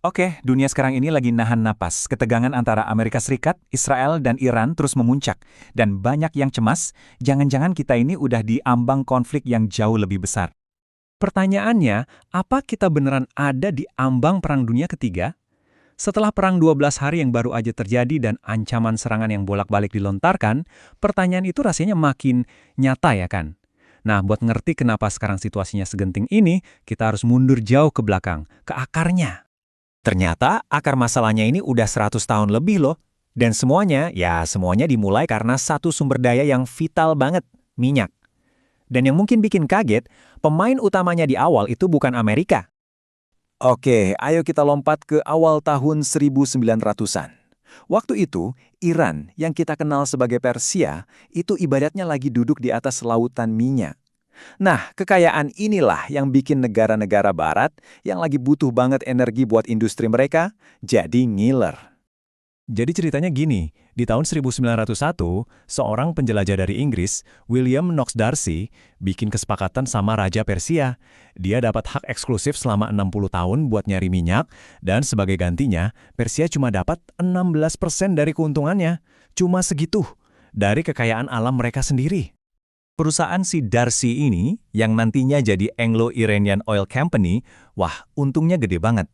Oke, dunia sekarang ini lagi nahan napas. Ketegangan antara Amerika Serikat, Israel, dan Iran terus memuncak. Dan banyak yang cemas, jangan-jangan kita ini udah di ambang konflik yang jauh lebih besar. Pertanyaannya, apa kita beneran ada di ambang Perang Dunia Ketiga? Setelah Perang 12 hari yang baru aja terjadi dan ancaman serangan yang bolak-balik dilontarkan, pertanyaan itu rasanya makin nyata ya kan? Nah, buat ngerti kenapa sekarang situasinya segenting ini, kita harus mundur jauh ke belakang, ke akarnya. Ternyata akar masalahnya ini udah 100 tahun lebih loh. Dan semuanya dimulai karena satu sumber daya yang vital banget, minyak. Dan yang mungkin bikin kaget, pemain utamanya di awal itu bukan Amerika. Oke, ayo kita lompat ke awal tahun 1900-an. Waktu itu, Iran yang kita kenal sebagai Persia, itu ibaratnya lagi duduk di atas lautan minyak. Nah, kekayaan inilah yang bikin negara-negara barat yang lagi butuh banget energi buat industri mereka, jadi ngiler. Jadi ceritanya gini, di tahun 1901, seorang penjelajah dari Inggris, William Knox Darcy, bikin kesepakatan sama Raja Persia. Dia dapat hak eksklusif selama 60 tahun buat nyari minyak, dan sebagai gantinya, Persia cuma dapat 16% dari keuntungannya. Cuma segitu, dari kekayaan alam mereka sendiri. Perusahaan si Darcy ini, yang nantinya jadi Anglo-Iranian Oil Company, wah, untungnya gede banget.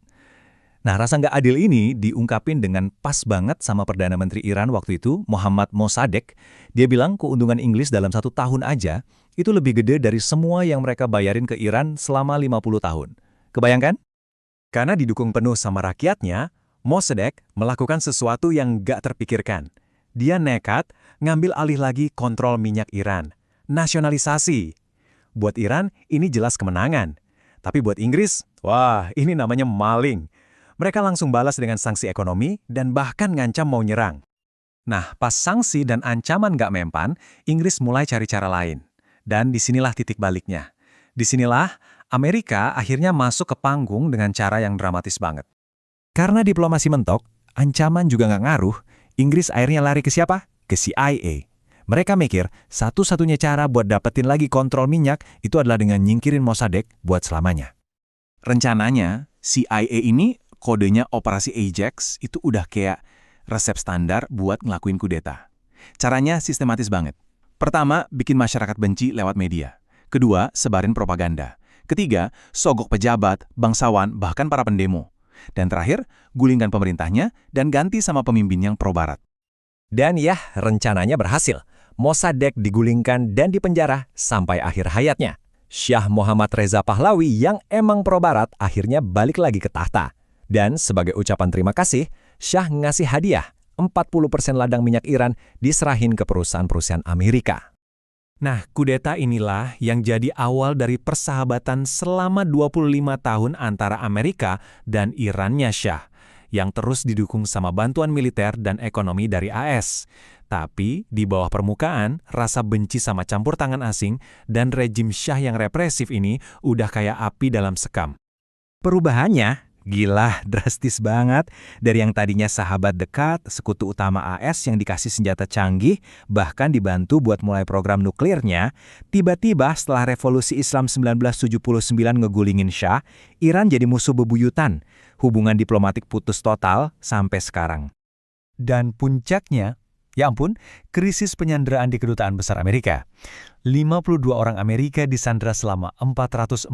Nah, rasa nggak adil ini diungkapin dengan pas banget sama Perdana Menteri Iran waktu itu, Mohammad Mossadegh. Dia bilang keuntungan Inggris dalam 1 tahun aja, itu lebih gede dari semua yang mereka bayarin ke Iran selama 50 tahun. Kebayangkan? Karena didukung penuh sama rakyatnya, Mossadegh melakukan sesuatu yang nggak terpikirkan. Dia nekat ngambil alih lagi kontrol minyak Iran. Nasionalisasi. Buat Iran, ini jelas kemenangan. Tapi buat Inggris, wah, ini namanya maling. Mereka langsung balas dengan sanksi ekonomi dan bahkan ngancam mau nyerang. Nah, pas sanksi dan ancaman gak mempan, Inggris mulai cari cara lain. Dan disinilah titik baliknya. Disinilah Amerika akhirnya masuk ke panggung dengan cara yang dramatis banget. Karena diplomasi mentok, ancaman juga gak ngaruh, Inggris akhirnya lari ke siapa? Ke CIA. Mereka mikir, satu-satunya cara buat dapetin lagi kontrol minyak itu adalah dengan nyingkirin Mossadegh buat selamanya. Rencananya, CIA ini kodenya Operasi Ajax itu udah kayak resep standar buat ngelakuin kudeta. Caranya sistematis banget. Pertama, bikin masyarakat benci lewat media. Kedua, sebarin propaganda. Ketiga, sogok pejabat, bangsawan, bahkan para pendemo. Dan terakhir, gulingkan pemerintahnya dan ganti sama pemimpin yang pro-barat. Dan ya, rencananya berhasil. Mossadegh digulingkan dan dipenjara sampai akhir hayatnya. Syah Muhammad Reza Pahlavi yang emang pro-barat akhirnya balik lagi ke tahta. Dan sebagai ucapan terima kasih, Syah ngasih hadiah 40% ladang minyak Iran diserahin ke perusahaan-perusahaan Amerika. Nah, kudeta inilah yang jadi awal dari persahabatan selama 25 tahun antara Amerika dan Irannya Syah, yang terus didukung sama bantuan militer dan ekonomi dari AS. Tapi, di bawah permukaan, rasa benci sama campur tangan asing dan rejim Syah yang represif ini udah kayak api dalam sekam. Perubahannya, gila, drastis banget. Dari yang tadinya sahabat dekat, sekutu utama AS yang dikasih senjata canggih, bahkan dibantu buat mulai program nuklirnya, tiba-tiba setelah revolusi Islam 1979 ngegulingin Syah, Iran jadi musuh bebuyutan. Hubungan diplomatik putus total sampai sekarang. Dan puncaknya, ya ampun, krisis penyanderaan di Kedutaan Besar Amerika. 52 orang Amerika disandra selama 444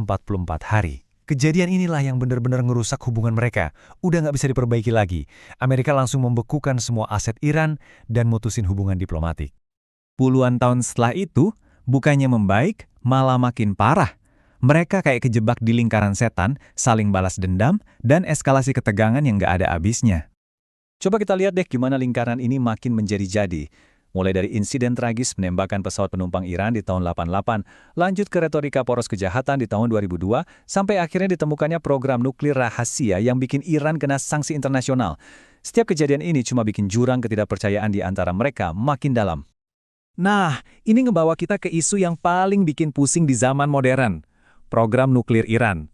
hari. Kejadian inilah yang benar-benar ngerusak hubungan mereka. Udah nggak bisa diperbaiki lagi. Amerika langsung membekukan semua aset Iran dan mutusin hubungan diplomatik. Puluhan tahun setelah itu, bukannya membaik, malah makin parah. Mereka kayak kejebak di lingkaran setan, saling balas dendam, dan eskalasi ketegangan yang nggak ada habisnya. Coba kita lihat deh gimana lingkaran ini makin menjadi-jadi. Mulai dari insiden tragis penembakan pesawat penumpang Iran di tahun 88, lanjut ke retorika poros kejahatan di tahun 2002, sampai akhirnya ditemukannya program nuklir rahasia yang bikin Iran kena sanksi internasional. Setiap kejadian ini cuma bikin jurang ketidakpercayaan di antara mereka makin dalam. Nah, ini ngebawa kita ke isu yang paling bikin pusing di zaman modern. Program nuklir Iran.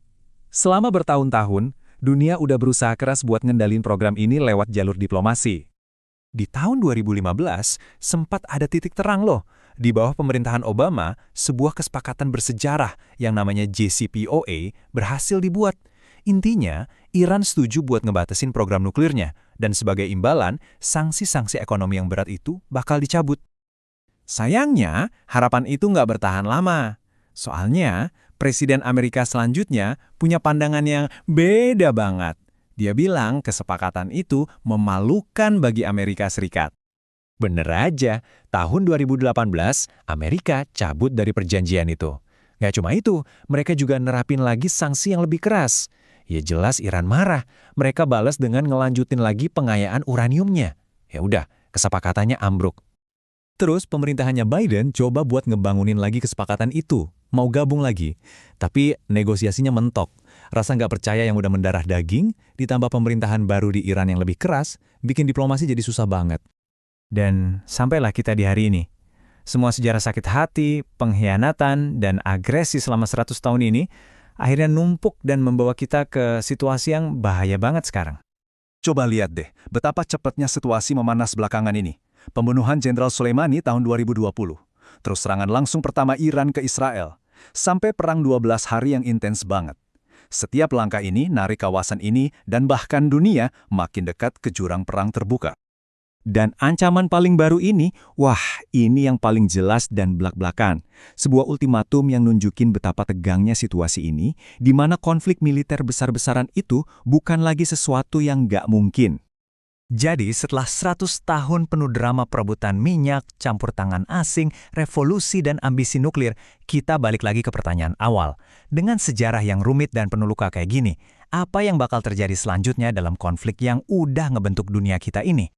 Selama bertahun-tahun, dunia udah berusaha keras buat ngendalin program ini lewat jalur diplomasi. Di tahun 2015, sempat ada titik terang loh. Di bawah pemerintahan Obama, sebuah kesepakatan bersejarah yang namanya JCPOA berhasil dibuat. Intinya, Iran setuju buat ngebatasin program nuklirnya, dan sebagai imbalan, sanksi-sanksi ekonomi yang berat itu bakal dicabut. Sayangnya, harapan itu nggak bertahan lama. Soalnya, Presiden Amerika selanjutnya punya pandangan yang beda banget. Dia bilang kesepakatan itu memalukan bagi Amerika Serikat. Bener aja, tahun 2018, Amerika cabut dari perjanjian itu. Nggak cuma itu, mereka juga nerapin lagi sanksi yang lebih keras. Ya jelas Iran marah, mereka balas dengan ngelanjutin lagi pengayaan uraniumnya. Ya udah, kesepakatannya ambruk. Terus pemerintahannya Biden coba buat ngebangunin lagi kesepakatan itu, mau gabung lagi. Tapi negosiasinya mentok. Rasa nggak percaya yang udah mendarah daging, ditambah pemerintahan baru di Iran yang lebih keras, bikin diplomasi jadi susah banget. Dan sampailah kita di hari ini. Semua sejarah sakit hati, pengkhianatan, dan agresi selama 100 tahun ini akhirnya numpuk dan membawa kita ke situasi yang bahaya banget sekarang. Coba lihat deh, betapa cepatnya situasi memanas belakangan ini. Pembunuhan Jenderal Soleimani tahun 2020. Terus serangan langsung pertama Iran ke Israel. Sampai perang 12 hari yang intens banget. Setiap langkah ini narik kawasan ini dan bahkan dunia makin dekat ke jurang perang terbuka. Dan ancaman paling baru ini, wah ini yang paling jelas dan belak-belakan. Sebuah ultimatum yang nunjukin betapa tegangnya situasi ini, di mana konflik militer besar-besaran itu bukan lagi sesuatu yang nggak mungkin. Jadi setelah 100 tahun penuh drama perebutan minyak, campur tangan asing, revolusi dan ambisi nuklir, kita balik lagi ke pertanyaan awal. Dengan sejarah yang rumit dan penuh luka kayak gini, apa yang bakal terjadi selanjutnya dalam konflik yang udah ngebentuk dunia kita ini?